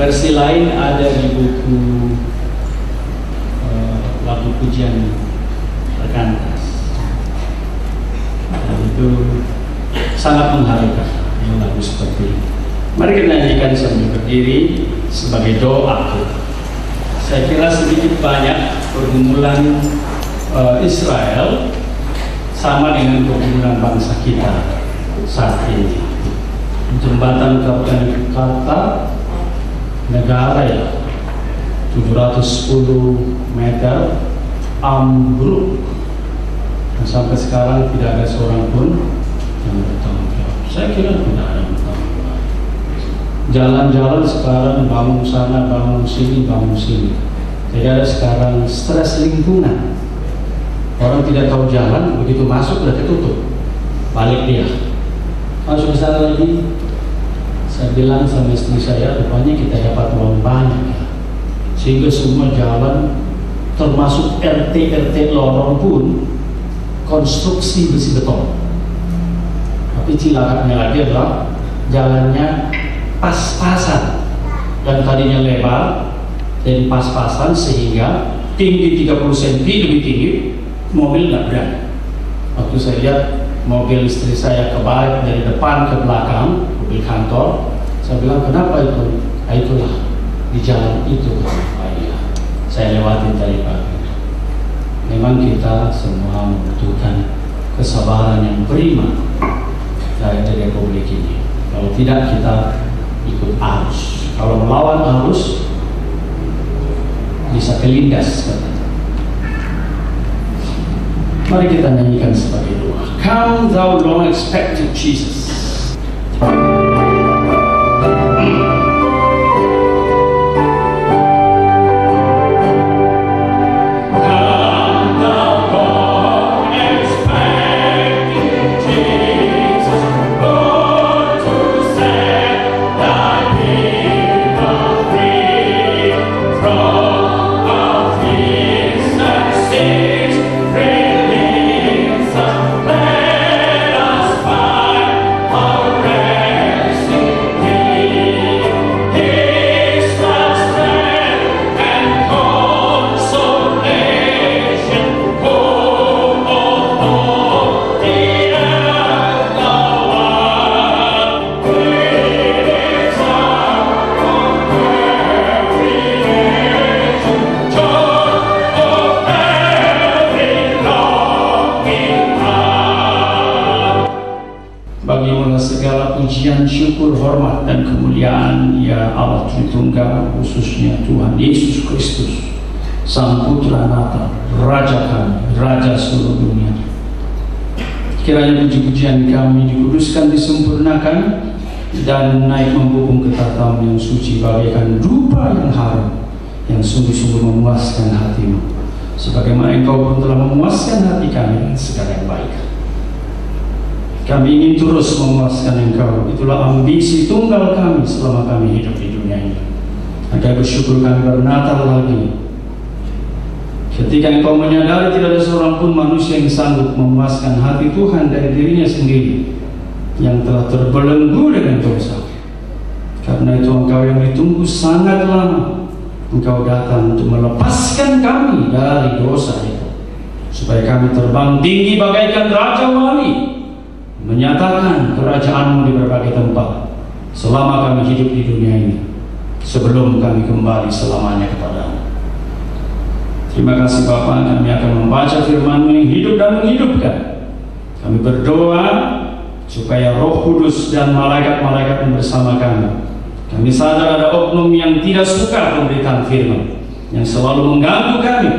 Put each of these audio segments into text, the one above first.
Versi lain ada di buku Lagu Pujian Perkantas. Dan itu sangat mengharukan yang lagu seperti ini. Mari kita nyanyikan sambil berdiri sebagai doa. Saya kira sedikit banyak pergumulan Israel sama dengan pergumulan bangsa kita saat ini. Jembatan kata negara ya 710 meter ambruk, dan sampai sekarang tidak ada seorang pun yang bertanggung jawab. Saya kira tidak ada yang bertanggung jawab. Jalan-jalan sekarang bangun sana, bangun sini. Jadi ada sekarang stres lingkungan. Orang tidak tahu jalan, begitu masuk sudah ketutup. Balik dia. Masuk ke sana lagi. Saya bilang sama istri saya, rupanya kita dapat uang banyak ya. Sehingga semua jalan, termasuk RT lorong pun konstruksi besi beton. Tapi cilakanya lagi adalah jalannya pas-pasan, dan tadinya lebar jadi pas-pasan sehingga tinggi 30 cm lebih tinggi, mobil nggak berani. Waktu saya lihat mobil istri saya kebalik dari depan ke belakang, mobil kantor, saya bilang kenapa itu? Nah, itulah di jalan itu. Iya, saya lewatin tadi pagi. Memang kita semua membutuhkan kesabaran yang prima dari Republik ini. Kalau tidak kita ikut arus. Kalau melawan arus bisa kelindas. Mari kita nyanyikan sebagai doa. Come thou long expected Jesus. Pujian, syukur, hormat, dan kemuliaan ya Allah Tritunggal, khususnya Tuhan Yesus Kristus, Sang Putra Nata, Raja kami, Raja seluruh dunia. Kiranya puji-pujian kami dikuduskan, disempurnakan, dan naik membumbung ke tatamu yang suci bagaikan dupa yang harum, yang sungguh-sungguh memuaskan hatimu, sebagaimana Engkau pun telah memuaskan hati kami dengan segala yang baik. Kami ingin terus memuaskan Engkau. Itulah ambisi tunggal kami selama kami hidup di dunia ini. Agar bersyukur kami bernatal lagi. Ketika Engkau menyadari tidak ada seorang pun manusia yang sanggup memuaskan hati Tuhan dari dirinya sendiri, yang telah terbelenggu dengan dosa. Karena itu Engkau yang ditunggu sangat lama. Engkau datang untuk melepaskan kami dari dosa itu, supaya kami terbang tinggi bagaikan Raja Wali, menyatakan kerajaan-Mu di berbagai tempat selama kami hidup di dunia ini, sebelum kami kembali selamanya kepadamu. Terima kasih Bapa, kami akan membaca firman-Mu yang hidup dan menghidupkan. Kami berdoa supaya Roh Kudus dan malaikat-malaikat bersama kami. Kami sadar ada oknum yang tidak suka pemberitaan firman, yang selalu mengganggu kami.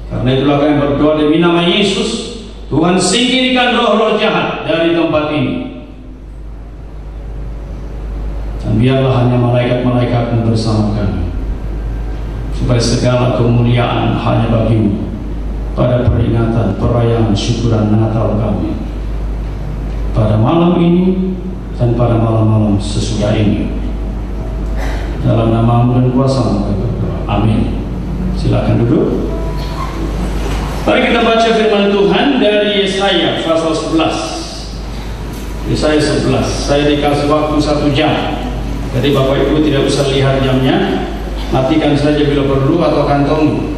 Karena itulah kami berdoa demi nama Yesus, Tuhan singkirkan roh-roh jahat dari tempat ini. Dan biarlah hanya malaikat-malaikat bersama kami, supaya segala kemuliaan hanya bagi-Mu pada peringatan perayaan syukuran Natal kami pada malam ini dan pada malam-malam sesudah ini. Dalam nama-Mu dan kuasa-Mu kami berdoa. Amin. Silakan duduk. Mari kita baca firman Tuhan dari Yesaya pasal 11. Yesaya 11. Saya dikasih waktu 1 jam. Jadi Bapak Ibu tidak usah lihat jamnya, matikan saja bila perlu atau kantong.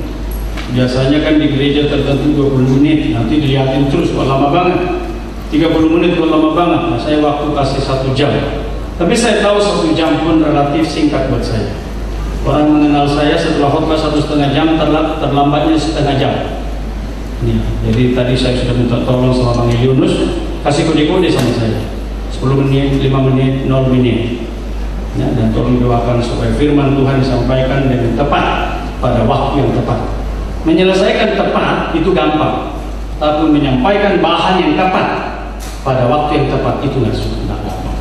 Biasanya kan di gereja tertentu 20 menit, nanti dilihatin terus, kok lama banget. 30 menit kok lama banget. Nah, saya waktu kasih 1 jam. Tapi saya tahu 1 jam pun relatif singkat buat saya. Orang mengenal saya setelah khotbah 1,5 jam, terlambatnya setengah jam. Ya, jadi tadi saya sudah minta tolong sama Bang Yunus, kasih kode-kode sama saya. 10 menit, 5 menit, 0 menit. Ya, dan tolong doakan supaya firman Tuhan disampaikan dengan tepat pada waktu yang tepat. Menyelesaikan tepat itu gampang, tapi menyampaikan bahan yang tepat pada waktu yang tepat itu nggak gampang.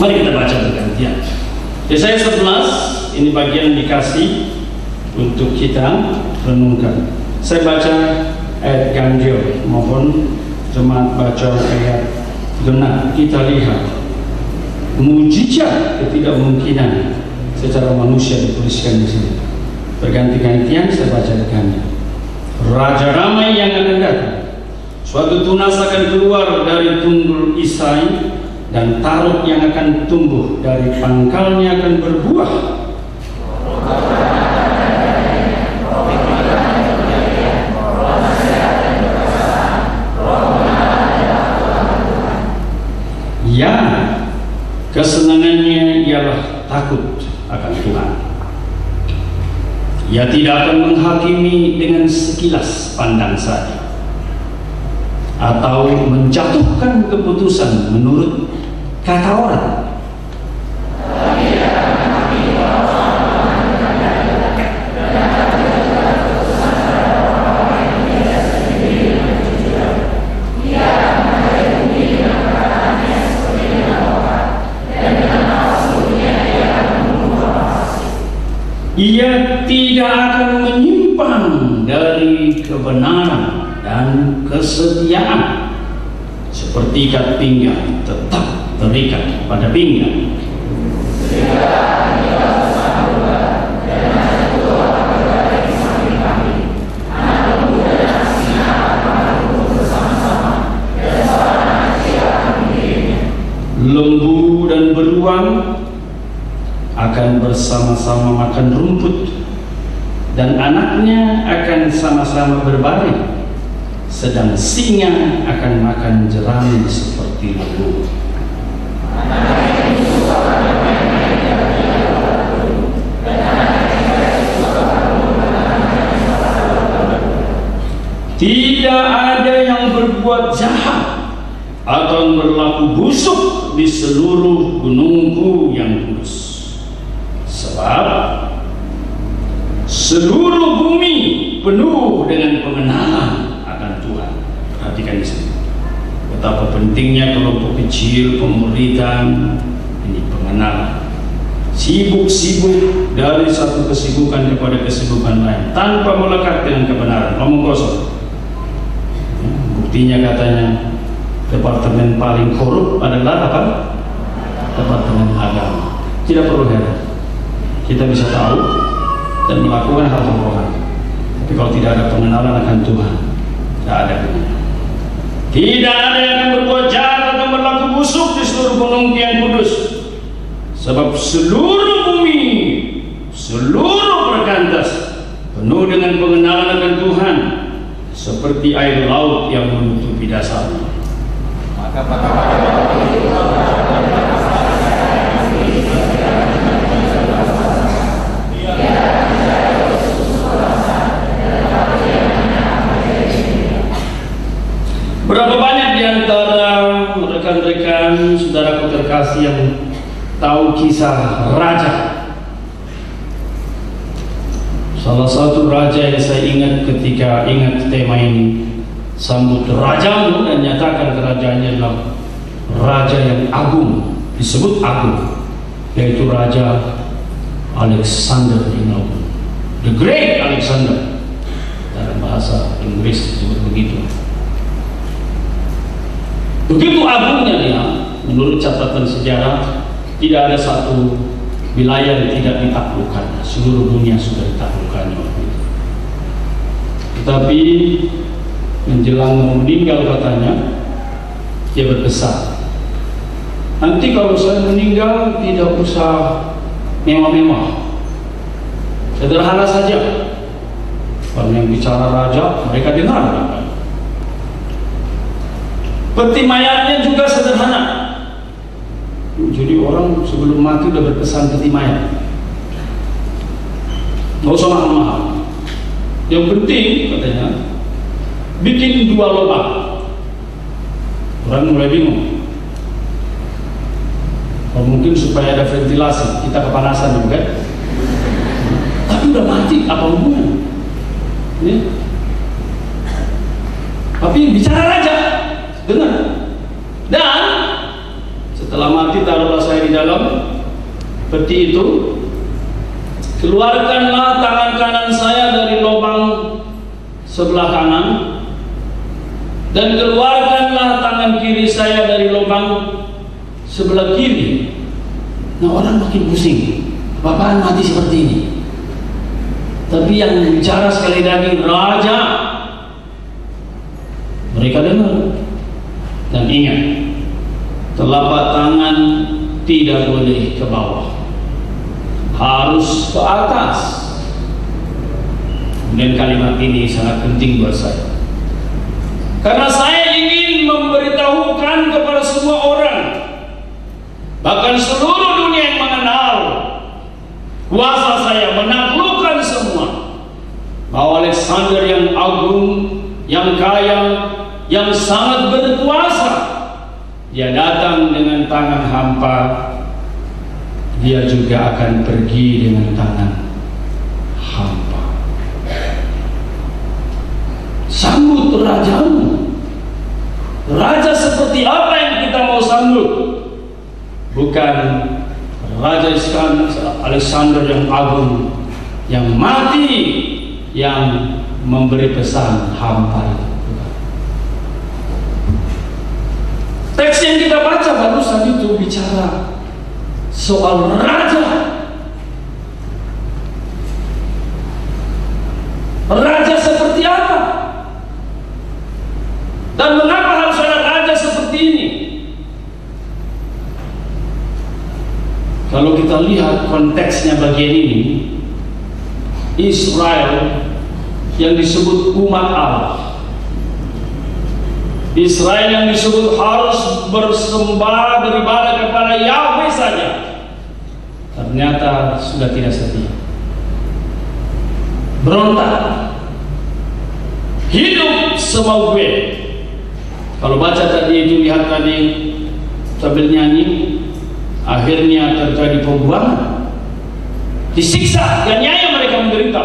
Mari kita baca bergantian. Yesaya 11 ini bagian dikasih untuk kita renungkan. Saya baca ayat ganjil maupun jemaat baca ayat genap. Kita lihat mujizat ketidakmungkinan secara manusia dituliskan di sini. Berganti-gantian saya bacakannya. Raja ramai yang akan datang. Suatu tunas akan keluar dari tunggul Isai, dan taruk yang akan tumbuh dari pangkalnya akan berbuah. Ya, kesenangannya ialah takut akan Tuhan. Ia tidak akan menghakimi dengan sekilas pandang saja, atau menjatuhkan keputusan menurut kata orang. Ia tidak akan menyimpang dari kebenaran dan kesetiaan, seperti ikat pinggang tetap terikat pada pinggang. Lembu dan beruang akan bersama-sama makan rumput, dan anaknya akan sama-sama berbaring, sedang singa akan makan jerami seperti lembu. Tidak ada yang berbuat jahat atau berlaku busuk di seluruh gunungku yang kudus. Sebab seluruh bumi penuh dengan pengenalan akan Tuhan. Perhatikan di sini. Betapa pentingnya kelompok kecil pemuridan ini, pengenalan. Sibuk-sibuk dari satu kesibukan kepada kesibukan lain tanpa melekat dengan kebenaran. Ngomong kosong. Buktinya katanya departemen paling korup adalah apa? Departemen agama. Tidak perlu heran. Kita bisa tahu dan melakukan hal-hal rohani. Tapi kalau tidak ada pengenalan akan Tuhan, tidak ada gunanya. Tidak ada yang akan berbuat jahat atau berlaku busuk di seluruh gunung yang kudus. Sebab seluruh bumi, seluruh perkantas penuh dengan pengenalan akan Tuhan, seperti air laut yang menutupi dasarnya. Maka berapa banyak di antara rekan-rekan saudaraku terkasih yang tahu kisah raja? Salah satu raja yang saya ingat ketika ingat tema ini, sambut rajamu dan nyatakan kerajaannya adalah raja yang agung, disebut agung, yaitu Raja Alexander yang agung, the Great Alexander, dalam bahasa Inggris disebut begitu. Begitu agungnya dia, menurut catatan sejarah, tidak ada satu wilayah yang tidak ditaklukkan. Seluruh dunia sudah ditaklukkannya waktu itu. Tetapi menjelang meninggal katanya, dia berpesan, nanti kalau saya meninggal tidak usah mewah-mewah, sederhana saja. Kalau yang bicara raja, mereka dengar. Peti mayatnya juga sederhana. Jadi orang sebelum mati udah berpesan peti mayat. Nggak usah mahal-mahal. Yang penting katanya bikin 2 lubang. Orang mulai bingung. Oh, mungkin supaya ada ventilasi, kita kepanasan juga. Tapi udah mati, apa hubungan? Ini. Tapi bicara raja, dengar. Dan setelah mati taruhlah saya di dalam peti itu. Keluarkanlah tangan kanan saya dari lubang sebelah kanan, dan keluarkanlah tangan kiri saya dari lubang sebelah kiri. Nah, orang makin pusing. Apaan mati seperti ini? Tapi yang bicara sekali lagi raja. Mereka dengar dan ingat, telapak tangan tidak boleh ke bawah, harus ke atas. Dan kalimat ini sangat penting buat saya, karena saya ingin memberitahukan kepada semua orang, bahkan seluruh dunia yang mengenal kuasa saya menaklukkan semua, bahwa Alexander yang agung, yang kaya, yang sangat berkuasa, dia datang dengan tangan hampa. Dia juga akan pergi dengan tangan hampa. Sambut rajamu. Raja seperti apa yang kita mau sambut? Bukan Raja Alexander yang agung, yang mati, yang memberi pesan hampa itu. Teks yang kita baca barusan itu bicara soal raja. Raja seperti apa? Dan mengapa harus ada raja seperti ini? Kalau kita lihat konteksnya bagian ini, Israel yang disebut umat Allah, Israel yang disebut harus bersembah, beribadah kepada Yahweh saja, ternyata sudah tidak setia, berontak, hidup semau gue. Kalau baca tadi itu, lihat tadi sambil nyanyi, akhirnya terjadi pembuangan, disiksa, dan nyaya mereka menderita.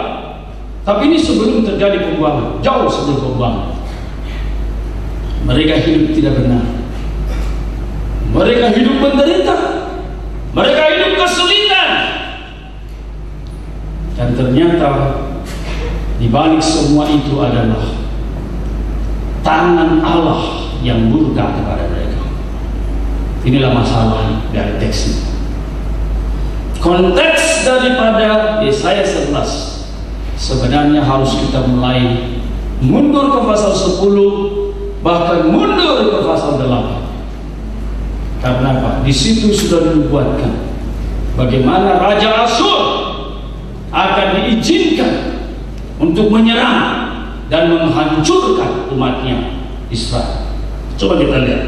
Tapi ini sebelum terjadi pembuangan, jauh sebelum pembuangan. Mereka hidup tidak benar, mereka hidup menderita, mereka hidup kesulitan. Dan ternyata di balik semua itu adalah tangan Allah yang murka kepada mereka. Inilah masalah dari teks ini. Konteks daripada Yesaya 11 sebenarnya harus kita mulai mundur ke pasal 10, bahkan mundur ke pasal 8. Karena apa? Di situ sudah dibuatkan bagaimana Raja Asyur akan diizinkan untuk menyerang dan menghancurkan umatnya Israel. Coba kita lihat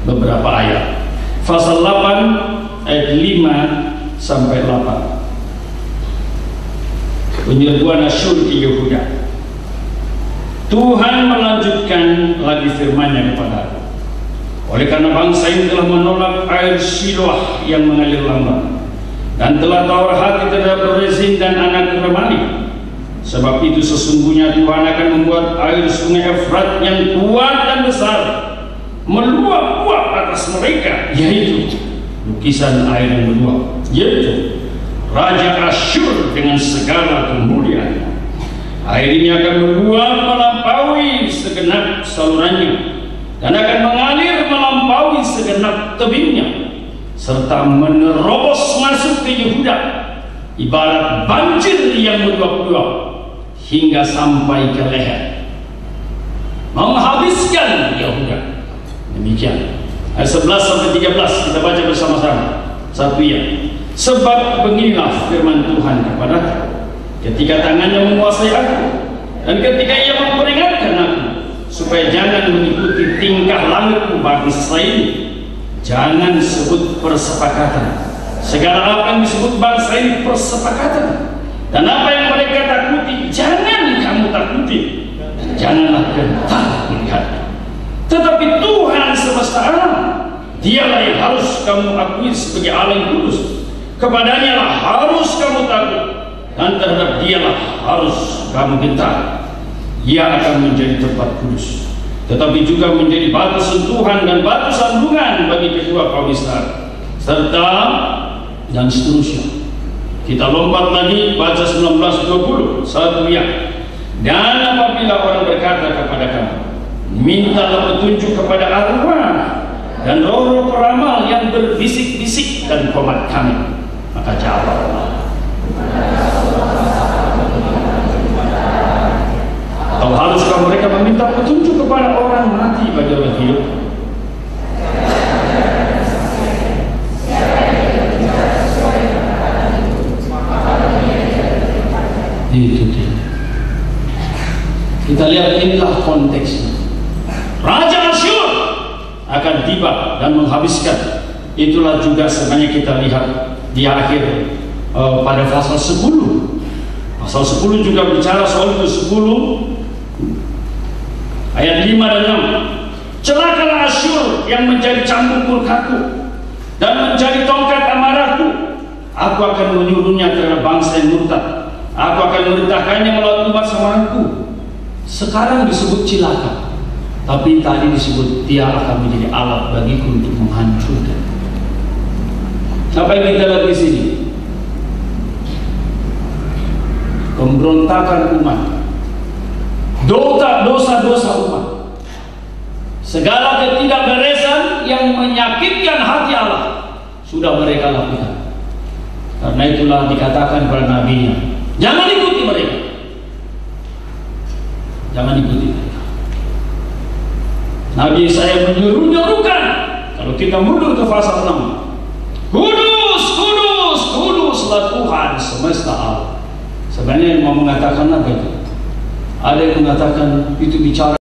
beberapa ayat. Pasal 8 ayat 5 sampai 8. Penyerbuan Asyur ke Yehuda. Tuhan melanjutkan lagi firman-Nya kepada aku. Oleh karena bangsa ini telah menolak air Shiloah yang mengalir lambat, dan telah tawar hati terhadap Rezin dan anak Remali. Sebab itu sesungguhnya Tuhan akan membuat air sungai Efrat yang kuat dan besar meluap-luap atas mereka, yaitu lukisan air yang meluap, yaitu Raja Asyur dengan segala kemuliaannya. Air ini akan meluap melampaui segenap salurannya, dan akan mengalir melampaui segenap tebingnya, serta menerobos masuk ke Yehuda ibarat banjir yang meluap-luap hingga sampai ke leher, menghabiskan Yehuda. Demikian Ayat 11 sampai 13 kita baca bersama-sama. 1 ya. Sebab beginilah firman Tuhan kepadaku, ketika tangannya menguasai aku, dan ketika ia memperingatkan aku, supaya jangan mengikuti tingkah laku bangsa ini. Jangan sebut persepakatan. Segala apa yang disebut bangsa ini persepakatan, dan apa yang mereka takuti jangan kamu takuti, dan janganlah gentar melihatnya. Tetapi Tuhan semesta alam, Dialah yang harus kamu akui sebagai Allah yang kudus. Kepadanya lah harus kamu takut, dan terhadap Dialah harus kamu gentar. Ia akan menjadi tempat kudus, tetapi juga menjadi batu sentuhan dan batu sandungan bagi kedua kaum Israel, serta dan seterusnya. Kita lompat lagi, baca 19:20. 1 ya. Dan apabila orang berkata kepada kamu, mintalah petunjuk kepada arwah dan roh-roh peramal yang berbisik-bisik dan komat kami, maka jawablah, atau haruskah mereka meminta petunjuk kepada orang mati bagi orang hidup? Itu dia. Kita lihat, inilah konteksnya. Raja Asyur akan tiba dan menghabiskan. Itulah juga sebenarnya kita lihat di akhir pada pasal 10. Pasal 10 juga bicara soal itu. 10 ayat 5 dan 6. Celakalah Asyur yang menjadi cambuk murkaku dan menjadi tongkat amarahku. Aku akan menyuruhnya terhadap bangsa yang murtad. Aku akan memerintahkannya melawan umat samaranku. Sekarang disebut cilaka, tapi tadi disebut dia akan menjadi alat bagiku untuk menghancurkan. Apa yang kita lihat di sini? Pemberontakan umat, dosa-dosa umat, segala ketidakberesan yang menyakitkan hati Allah sudah mereka lakukan. Karena itulah dikatakan pada nabinya, jangan ikuti mereka. Jangan ikuti mereka. Nabi saya menyeru-nyerukan, kalau kita mundur ke pasal 6, kudus, kudus, kuduslah Tuhan semesta alam. Sebenarnya yang mau mengatakan apa itu? Ada yang mengatakan itu bicara